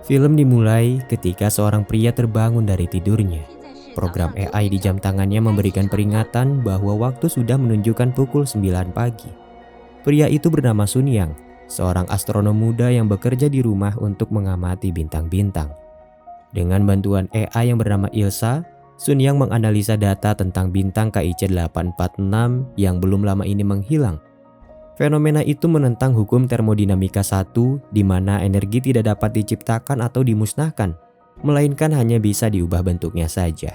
Film dimulai ketika seorang pria terbangun dari tidurnya. Program AI di jam tangannya memberikan peringatan bahwa waktu sudah menunjukkan pukul 9 pagi. Pria itu bernama Sun Yang, seorang astronom muda yang bekerja di rumah untuk mengamati bintang-bintang. Dengan bantuan AI yang bernama Ilsa, Sun Yang menganalisa data tentang bintang KIC 846 yang belum lama ini menghilang. Fenomena itu menentang hukum termodinamika 1, di mana energi tidak dapat diciptakan atau dimusnahkan, melainkan hanya bisa diubah bentuknya saja.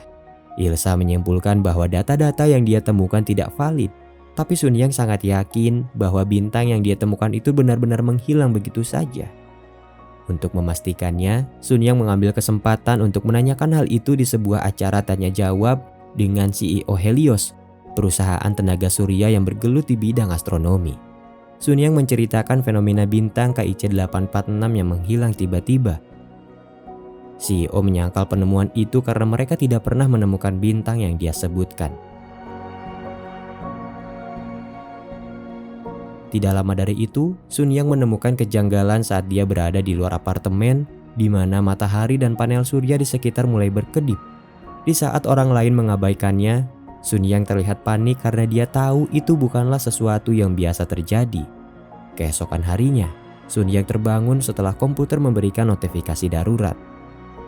Ilsa menyimpulkan bahwa data-data yang dia temukan tidak valid, tapi Sun Yang sangat yakin bahwa bintang yang dia temukan itu benar-benar menghilang begitu saja. Untuk memastikannya, Sun Yang mengambil kesempatan untuk menanyakan hal itu di sebuah acara tanya jawab dengan CEO Helios, perusahaan tenaga surya yang bergelut di bidang astronomi. Sun Yang menceritakan fenomena bintang KIC 846 yang menghilang tiba-tiba. CEO menyangkal penemuan itu karena mereka tidak pernah menemukan bintang yang dia sebutkan. Tidak lama dari itu, Sun Yang menemukan kejanggalan saat dia berada di luar apartemen, di mana matahari dan panel surya di sekitar mulai berkedip. Di saat orang lain mengabaikannya, Sun Yang terlihat panik karena dia tahu itu bukanlah sesuatu yang biasa terjadi. Keesokan harinya, Sun Yang terbangun setelah komputer memberikan notifikasi darurat.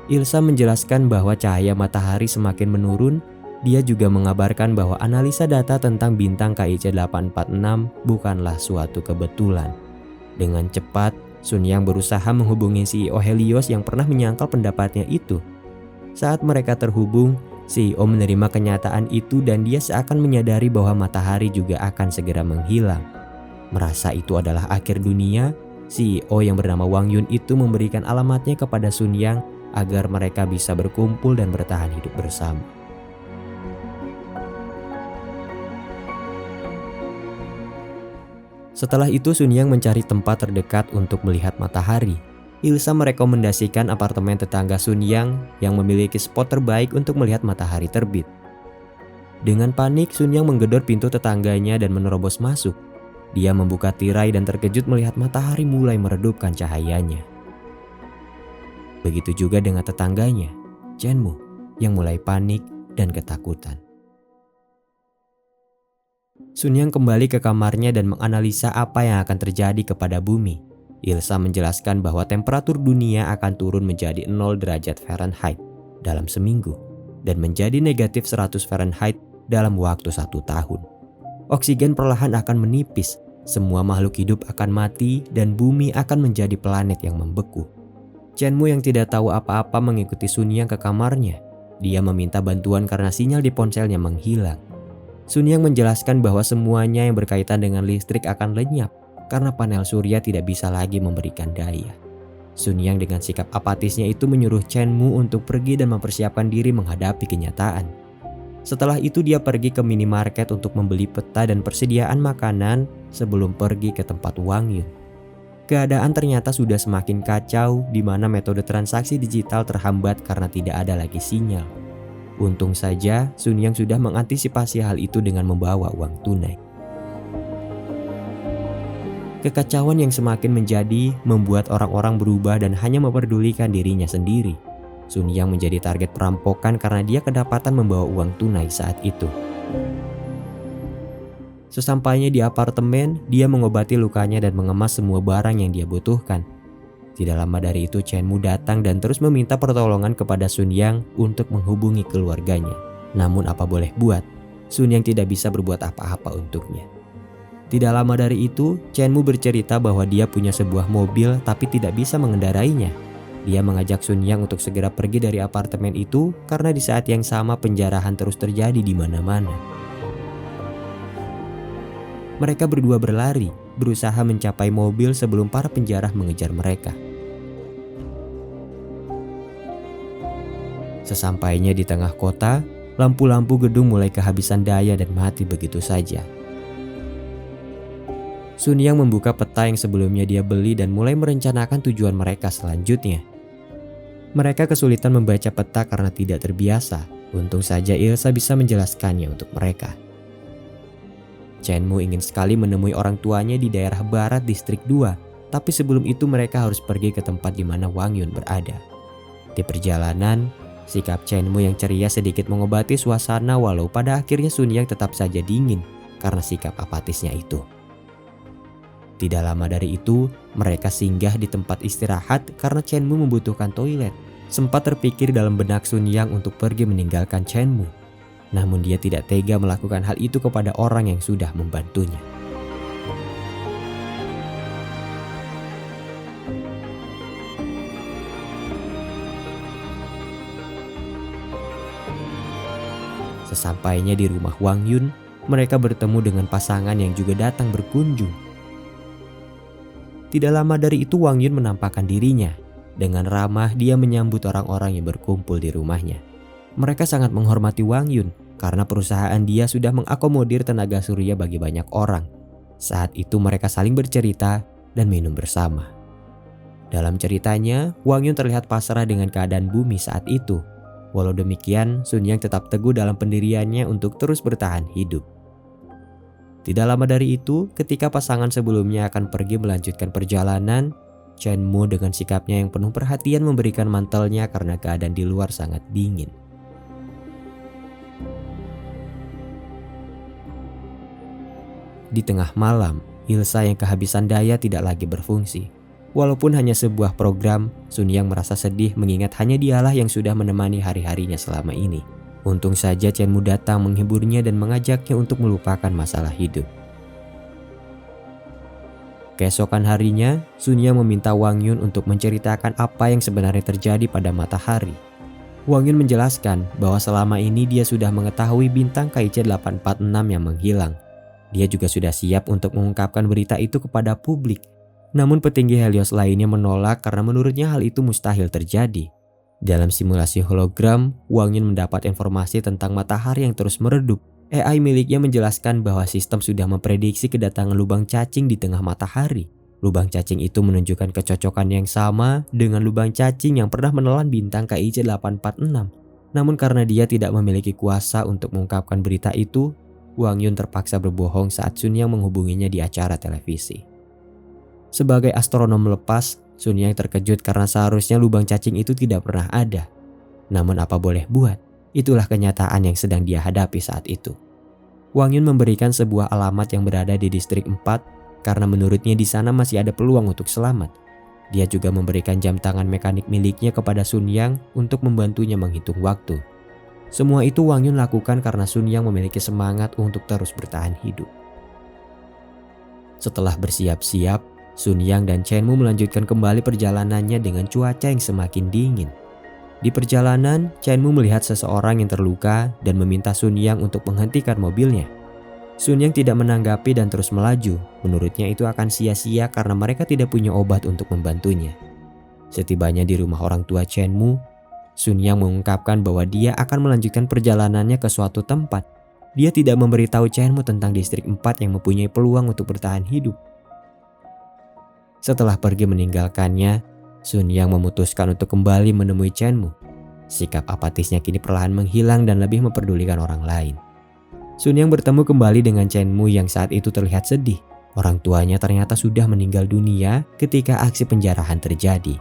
Ilsa menjelaskan bahwa cahaya matahari semakin menurun. Dia juga mengabarkan bahwa analisa data tentang bintang KIC 846 bukanlah suatu kebetulan. Dengan cepat, Sun Yang berusaha menghubungi CEO Helios yang pernah menyangkal pendapatnya itu. Saat mereka terhubung, CEO menerima kenyataan itu dan dia seakan menyadari bahwa matahari juga akan segera menghilang. Merasa itu adalah akhir dunia, CEO yang bernama Wang Yun itu memberikan alamatnya kepada Sun Yang agar mereka bisa berkumpul dan bertahan hidup bersama. Setelah itu Sun Yang mencari tempat terdekat untuk melihat matahari. Ilsa merekomendasikan apartemen tetangga Sun Yang yang memiliki spot terbaik untuk melihat matahari terbit. Dengan panik, Sun Yang menggedor pintu tetangganya dan menerobos masuk. Dia membuka tirai dan terkejut melihat matahari mulai meredupkan cahayanya. Begitu juga dengan tetangganya, Chen Mu, yang mulai panik dan ketakutan. Sun Yang kembali ke kamarnya dan menganalisa apa yang akan terjadi kepada bumi. Ilsa menjelaskan bahwa temperatur dunia akan turun menjadi 0 derajat Fahrenheit dalam seminggu dan menjadi negatif 100 Fahrenheit dalam waktu 1 tahun. Oksigen perlahan akan menipis, semua makhluk hidup akan mati dan bumi akan menjadi planet yang membeku. Chen Mu yang tidak tahu apa-apa mengikuti Sun Yang ke kamarnya. Dia meminta bantuan karena sinyal di ponselnya menghilang. Sun Yang menjelaskan bahwa semuanya yang berkaitan dengan listrik akan lenyap karena panel surya tidak bisa lagi memberikan daya. Sun Yang dengan sikap apatisnya itu menyuruh Chen Mu untuk pergi dan mempersiapkan diri menghadapi kenyataan. Setelah itu dia pergi ke minimarket untuk membeli peta dan persediaan makanan sebelum pergi ke tempat Wang Yun. Keadaan ternyata sudah semakin kacau di mana metode transaksi digital terhambat karena tidak ada lagi sinyal. Untung saja Sun Yang sudah mengantisipasi hal itu dengan membawa uang tunai. Kekacauan yang semakin menjadi membuat orang-orang berubah dan hanya memperdulikan dirinya sendiri. Sun Yang menjadi target perampokan karena dia kedapatan membawa uang tunai saat itu. Sesampainya di apartemen, dia mengobati lukanya dan mengemas semua barang yang dia butuhkan. Tidak lama dari itu Chen Mu datang dan terus meminta pertolongan kepada Sun Yang untuk menghubungi keluarganya. Namun apa boleh buat, Sun Yang tidak bisa berbuat apa-apa untuknya. Tidak lama dari itu, Chen Mu bercerita bahwa dia punya sebuah mobil tapi tidak bisa mengendarainya. Dia mengajak Sun Yang untuk segera pergi dari apartemen itu karena di saat yang sama penjarahan terus terjadi di mana-mana. Mereka berdua berlari, berusaha mencapai mobil sebelum para penjara mengejar mereka. Sesampainya di tengah kota, lampu-lampu gedung mulai kehabisan daya dan mati begitu saja. Sun Yang membuka peta yang sebelumnya dia beli dan mulai merencanakan tujuan mereka selanjutnya. Mereka kesulitan membaca peta karena tidak terbiasa. Untung saja Ilsa bisa menjelaskannya untuk mereka. Chen Mu ingin sekali menemui orang tuanya di daerah barat distrik 2, Tapi sebelum itu mereka harus pergi ke tempat di mana Wang Yun berada. Di perjalanan, sikap Chen Mu yang ceria sedikit mengobati suasana walau pada akhirnya Sun Yang tetap saja dingin karena sikap apatisnya itu. Tidak lama dari itu, mereka singgah di tempat istirahat karena Chen Mu membutuhkan toilet. Sempat terpikir dalam benak Sun Yang untuk pergi meninggalkan Chen Mu. Namun dia tidak tega melakukan hal itu kepada orang yang sudah membantunya. Sesampainya di rumah Wang Yun, mereka bertemu dengan pasangan yang juga datang berkunjung. Tidak lama dari itu Wang Yun menampakkan dirinya. Dengan ramah dia menyambut orang-orang yang berkumpul di rumahnya. Mereka sangat menghormati Wang Yun karena perusahaan dia sudah mengakomodir tenaga surya bagi banyak orang. Saat itu mereka saling bercerita dan minum bersama. Dalam ceritanya, Wang Yun terlihat pasrah dengan keadaan bumi saat itu. Walau demikian, Sun Yang tetap teguh dalam pendiriannya untuk terus bertahan hidup. Tidak lama dari itu, ketika pasangan sebelumnya akan pergi melanjutkan perjalanan, Chen Mu dengan sikapnya yang penuh perhatian memberikan mantelnya karena keadaan di luar sangat dingin. Di tengah malam, Ilsa yang kehabisan daya tidak lagi berfungsi. Walaupun hanya sebuah program, Sun Yang merasa sedih mengingat hanya dialah yang sudah menemani hari-harinya selama ini. Untung saja Chen Mu datang menghiburnya dan mengajaknya untuk melupakan masalah hidup. Keesokan harinya, Sun Yang meminta Wang Yun untuk menceritakan apa yang sebenarnya terjadi pada matahari. Wang Yun menjelaskan bahwa selama ini dia sudah mengetahui bintang KIC 846 yang menghilang. Dia juga sudah siap untuk mengungkapkan berita itu kepada publik. Namun petinggi Helios lainnya menolak karena menurutnya hal itu mustahil terjadi. Dalam simulasi hologram, Wang Yun mendapat informasi tentang matahari yang terus meredup. AI miliknya menjelaskan bahwa sistem sudah memprediksi kedatangan lubang cacing di tengah matahari. Lubang cacing itu menunjukkan kecocokan yang sama dengan lubang cacing yang pernah menelan bintang KIC 846. Namun karena dia tidak memiliki kuasa untuk mengungkapkan berita itu, Wang Yun terpaksa berbohong saat Sun Yang menghubunginya di acara televisi. Sebagai astronom lepas, Sun Yang terkejut karena seharusnya lubang cacing itu tidak pernah ada. Namun apa boleh buat, itulah kenyataan yang sedang dia hadapi saat itu. Wang Yun memberikan sebuah alamat yang berada di distrik 4 karena menurutnya di sana masih ada peluang untuk selamat. Dia juga memberikan jam tangan mekanik miliknya kepada Sun Yang untuk membantunya menghitung waktu. Semua itu Wang Yun lakukan karena Sun Yang memiliki semangat untuk terus bertahan hidup. Setelah bersiap-siap, Sun Yang dan Chen Mu melanjutkan kembali perjalanannya dengan cuaca yang semakin dingin. Di perjalanan, Chen Mu melihat seseorang yang terluka dan meminta Sun Yang untuk menghentikan mobilnya. Sun Yang tidak menanggapi dan terus melaju. Menurutnya itu akan sia-sia karena mereka tidak punya obat untuk membantunya. Setibanya di rumah orang tua Chen Mu, Sun Yang mengungkapkan bahwa dia akan melanjutkan perjalanannya ke suatu tempat. Dia tidak memberitahu Chen Mu tentang distrik 4 yang mempunyai peluang untuk bertahan hidup. Setelah pergi meninggalkannya, Sun Yang memutuskan untuk kembali menemui Chen Mu. Sikap apatisnya kini perlahan menghilang dan lebih memperdulikan orang lain. Sun Yang bertemu kembali dengan Chen Mu yang saat itu terlihat sedih. Orang tuanya ternyata sudah meninggal dunia ketika aksi penjarahan terjadi.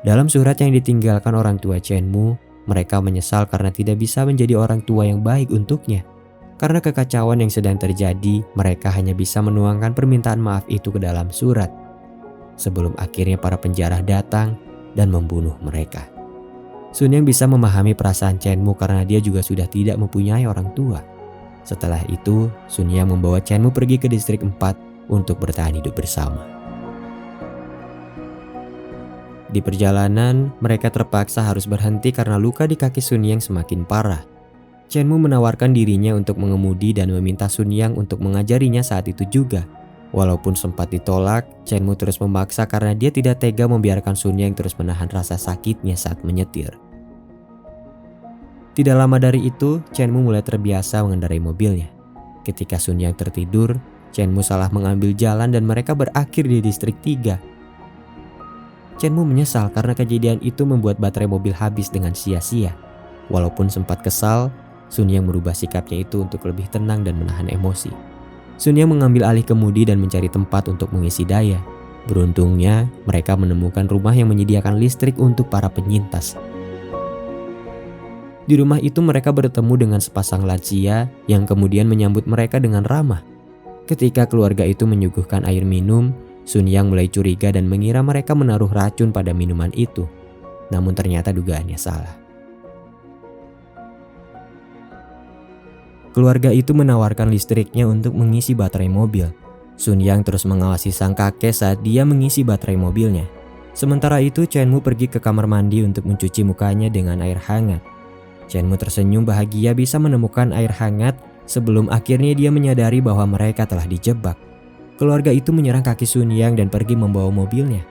Dalam surat yang ditinggalkan orang tua Chen Mu, mereka menyesal karena tidak bisa menjadi orang tua yang baik untuknya. Karena kekacauan yang sedang terjadi, mereka hanya bisa menuangkan permintaan maaf itu ke dalam surat. Sebelum akhirnya para penjara datang dan membunuh mereka. Sun Yang bisa memahami perasaan Chen Mu karena dia juga sudah tidak mempunyai orang tua. Setelah itu, Sun Yang membawa Chen Mu pergi ke distrik 4 untuk bertahan hidup bersama. Di perjalanan, mereka terpaksa harus berhenti karena luka di kaki Sun Yang semakin parah. Chen Mu menawarkan dirinya untuk mengemudi dan meminta Sun Yang untuk mengajarinya saat itu juga. Walaupun sempat ditolak, Chen Mu terus memaksa karena dia tidak tega membiarkan Sun Yang terus menahan rasa sakitnya saat menyetir. Tidak lama dari itu, Chen Mu mulai terbiasa mengendarai mobilnya. Ketika Sun Yang tertidur, Chen Mu salah mengambil jalan dan mereka berakhir di distrik 3. Chen Mu menyesal karena kejadian itu membuat baterai mobil habis dengan sia-sia. Walaupun sempat kesal, Sun Yang merubah sikapnya itu untuk lebih tenang dan menahan emosi. Sun Yang mengambil alih kemudi dan mencari tempat untuk mengisi daya. Beruntungnya, mereka menemukan rumah yang menyediakan listrik untuk para penyintas. Di rumah itu mereka bertemu dengan sepasang lansia yang kemudian menyambut mereka dengan ramah. Ketika keluarga itu menyuguhkan air minum, Sun Yang mulai curiga dan mengira mereka menaruh racun pada minuman itu. Namun ternyata dugaannya salah. Keluarga itu menawarkan listriknya untuk mengisi baterai mobil. Sun Yang terus mengawasi sang kakek saat dia mengisi baterai mobilnya. Sementara itu Chen-mu pergi ke kamar mandi untuk mencuci mukanya dengan air hangat. Chen-mu tersenyum bahagia bisa menemukan air hangat sebelum akhirnya dia menyadari bahwa mereka telah dijebak. Keluarga itu menyerang kaki Sun Yang dan pergi membawa mobilnya.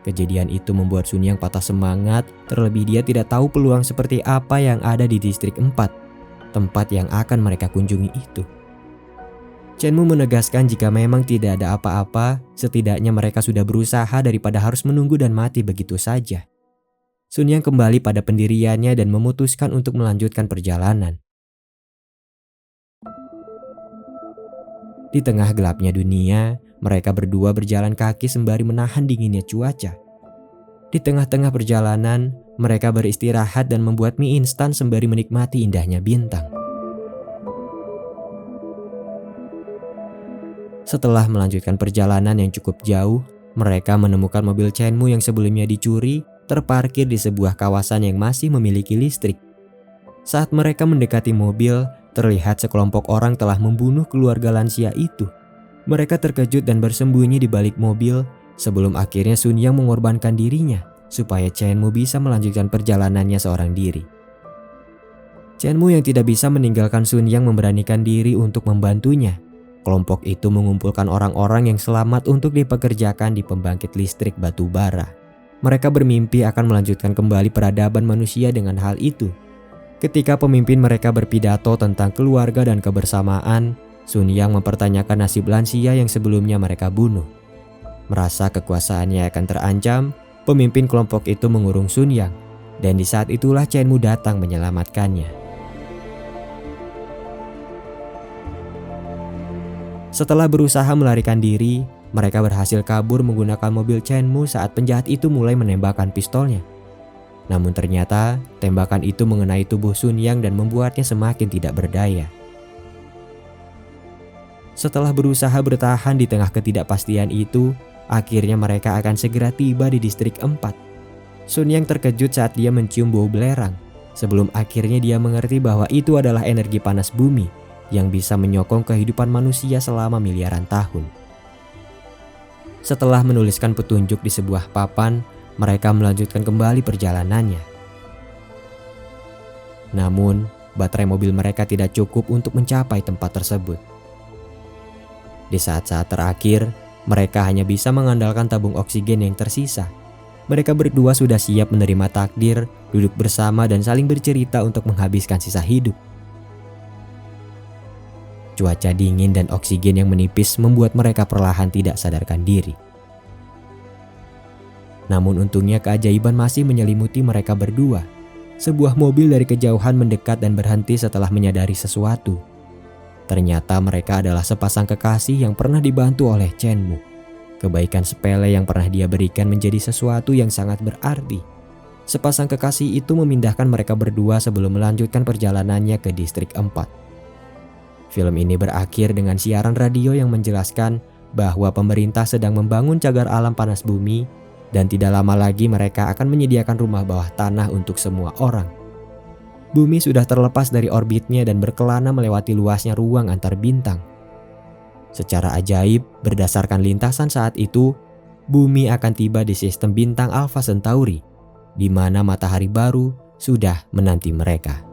Kejadian itu membuat Sun Yang patah semangat, terlebih dia tidak tahu peluang seperti apa yang ada di distrik 4, tempat yang akan mereka kunjungi itu. Chen-mu menegaskan jika memang tidak ada apa-apa, setidaknya mereka sudah berusaha daripada harus menunggu dan mati begitu saja. Sun Yang kembali pada pendiriannya dan memutuskan untuk melanjutkan perjalanan. Di tengah gelapnya dunia, mereka berdua berjalan kaki sembari menahan dinginnya cuaca. Di tengah-tengah perjalanan, mereka beristirahat dan membuat mie instan sembari menikmati indahnya bintang. Setelah melanjutkan perjalanan yang cukup jauh, mereka menemukan mobil Chen-mu yang sebelumnya dicuri terparkir di sebuah kawasan yang masih memiliki listrik. Saat mereka mendekati mobil, terlihat sekelompok orang telah membunuh keluarga lansia itu. Mereka terkejut dan bersembunyi di balik mobil sebelum akhirnya Sun Yang mengorbankan dirinya supaya Chen-mu bisa melanjutkan perjalanannya seorang diri. Chen-mu yang tidak bisa meninggalkan Sun Yang memberanikan diri untuk membantunya. Kelompok itu mengumpulkan orang-orang yang selamat untuk dipekerjakan di pembangkit listrik batu bara. Mereka bermimpi akan melanjutkan kembali peradaban manusia dengan hal itu. Ketika pemimpin mereka berpidato tentang keluarga dan kebersamaan, Sun Yang mempertanyakan nasib lansia yang sebelumnya mereka bunuh. Merasa kekuasaannya akan terancam, pemimpin kelompok itu mengurung Sun Yang, dan di saat itulah Chen-mu datang menyelamatkannya. Setelah berusaha melarikan diri, mereka berhasil kabur menggunakan mobil Chen-mu saat penjahat itu mulai menembakkan pistolnya. Namun ternyata tembakan itu mengenai tubuh Sun Yang dan membuatnya semakin tidak berdaya. Setelah berusaha bertahan di tengah ketidakpastian itu, akhirnya mereka akan segera tiba di distrik 4. Sun Yang terkejut saat dia mencium bau belerang, sebelum akhirnya dia mengerti bahwa itu adalah energi panas bumi yang bisa menyokong kehidupan manusia selama miliaran tahun. Setelah menuliskan petunjuk di sebuah papan, mereka melanjutkan kembali perjalanannya. Namun, baterai mobil mereka tidak cukup untuk mencapai tempat tersebut. Di saat-saat terakhir, mereka hanya bisa mengandalkan tabung oksigen yang tersisa. Mereka berdua sudah siap menerima takdir, duduk bersama dan saling bercerita untuk menghabiskan sisa hidup. Cuaca dingin dan oksigen yang menipis membuat mereka perlahan tidak sadarkan diri. Namun untungnya keajaiban masih menyelimuti mereka berdua. Sebuah mobil dari kejauhan mendekat dan berhenti setelah menyadari sesuatu. Ternyata mereka adalah sepasang kekasih yang pernah dibantu oleh Chen-mu. Kebaikan sepele yang pernah dia berikan menjadi sesuatu yang sangat berarti. Sepasang kekasih itu memindahkan mereka berdua sebelum melanjutkan perjalanannya ke distrik 4. Film ini berakhir dengan siaran radio yang menjelaskan bahwa pemerintah sedang membangun cagar alam panas bumi dan tidak lama lagi mereka akan menyediakan rumah bawah tanah untuk semua orang. Bumi sudah terlepas dari orbitnya dan berkelana melewati luasnya ruang antar bintang. Secara ajaib, berdasarkan lintasan saat itu, bumi akan tiba di sistem bintang Alpha Centauri, di mana matahari baru sudah menanti mereka.